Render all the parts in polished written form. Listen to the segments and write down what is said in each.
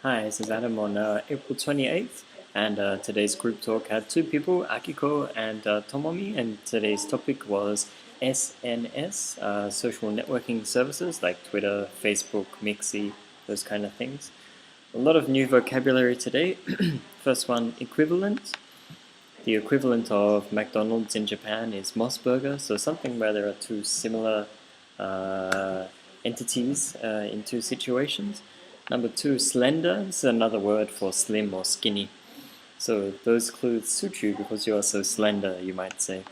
Hi, this is Adam on April 28th, and today's group talk had two people, Akiko and Tomomi, and today's topic was SNS, social networking services like Twitter, Facebook, Mixi, those kind of things. A lot of new vocabulary today. First one, equivalent. The equivalent of McDonald's in Japan is Mossburger, so something where there are two similar uh, entities in two situations. Number two, slender. This is another word for slim or skinny. So those clothes suit you because you are so slender, you might say.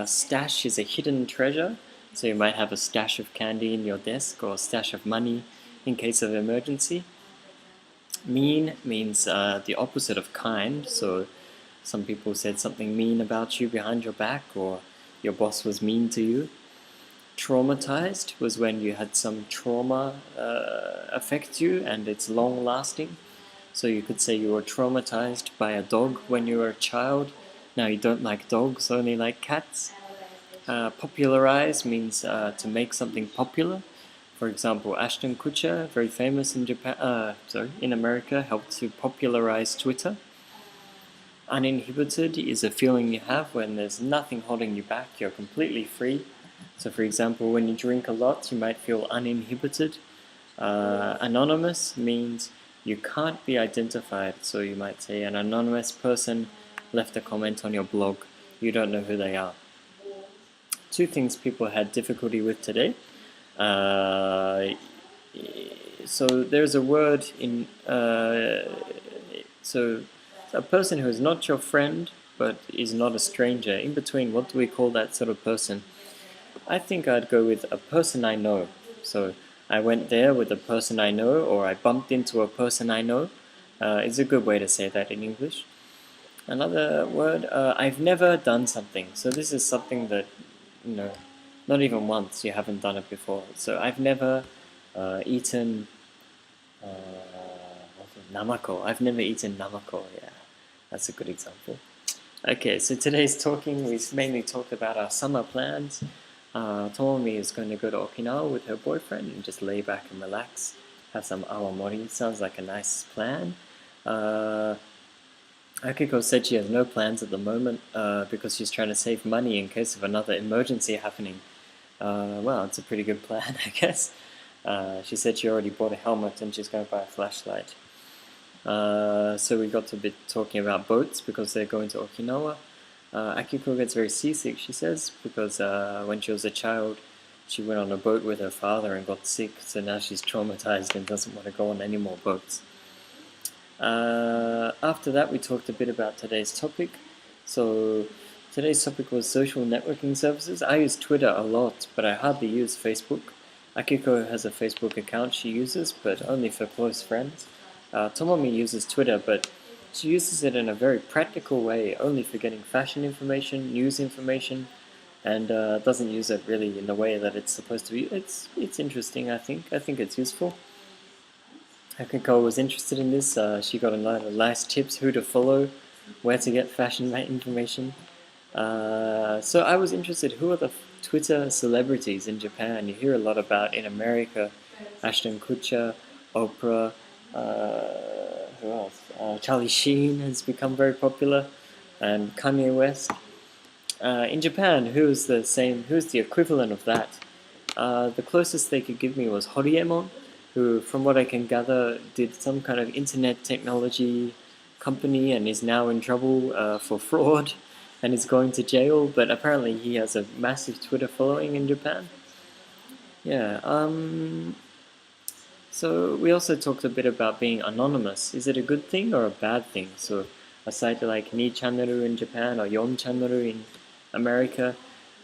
Stash is a hidden treasure. So you might have a stash of candy in your desk or a stash of money in case of emergency. Mean means the opposite of kind. So some people said something mean about you behind your back, or your boss was mean to you. Traumatized was when you had some trauma affect you and it's long lasting. So you could say you were traumatized by a dog when you were a child. Now you don't like dogs, only like cats. Popularize means to make something popular. For example, Ashton Kutcher, very famous in in America, helped to popularize Twitter. Uninhibited is a feeling you have when there's nothing holding you back, you're completely free. So for example, when you drink a lot, you might feel uninhibited. Anonymous means you can't be identified, so you might say an anonymous person left a comment on your blog, you don't know who they are. Two things people had difficulty with today. So there's a word in so a person who is not your friend but is not a stranger. In between, what do we call that sort of person? I think I'd go with a person I know. So I went there with a person I know, or I bumped into a person I know. It's a good way to say that in English. Another word, I've never done something. So this is something that, not even once you haven't done it before. So I've never eaten namako. I've never eaten namako, yeah. That's a good example. Okay, so today's talking, we mainly talked about our summer plans. Tomomi is going to go to Okinawa with her boyfriend and just lay back and relax, have some awamori. Sounds like a nice plan. Akiko said she has no plans at the moment because she's trying to save money in case of another emergency happening. Well, it's a pretty good plan, I guess. She said she already bought a helmet and she's going to buy a flashlight. So we got to be talking about boats because they're going to Okinawa. Akiko gets very seasick, she says, because when she was a child, she went on a boat with her father and got sick, so now she's traumatized and doesn't want to go on any more boats. After that, we talked a bit about today's topic. So today's topic was social networking services. I use Twitter a lot, but I hardly use Facebook. Akiko has a Facebook account she uses, but only for close friends. Tomomi uses Twitter, but she uses it in a very practical way, only for getting fashion information, news information, and doesn't use it really in the way that it's supposed to be. It's interesting, I think. I think it's useful. Akiko was interested in this. She got a lot of nice tips, who to follow, where to get fashion information. So I was interested, who are the Twitter celebrities in Japan? You hear a lot about in America, Ashton Kutcher, Oprah, who else? Charlie Sheen has become very popular, and Kanye West. In Japan, who's the equivalent of that? The closest they could give me was Horiemon, who, from what I can gather, did some kind of internet technology company and is now in trouble for fraud and is going to jail, but apparently he has a massive Twitter following in Japan. Yeah, so we also talked a bit about being anonymous. Is it a good thing or a bad thing? So a site like Ni-Channel in Japan or Yon-Channel in America,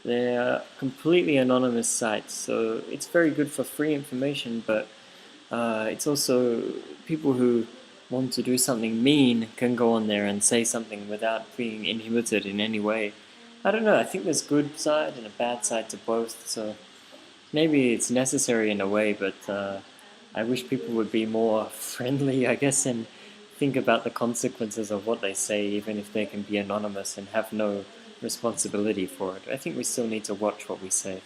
they are completely anonymous sites. So it's very good for free information, but it's also people who want to do something mean can go on there and say something without being inhibited in any way. I don't know, I think there's good side and a bad side to both, so maybe it's necessary in a way, but I wish people would be more friendly, I guess, and think about the consequences of what they say, even if they can be anonymous and have no responsibility for it. I think we still need to watch what we say.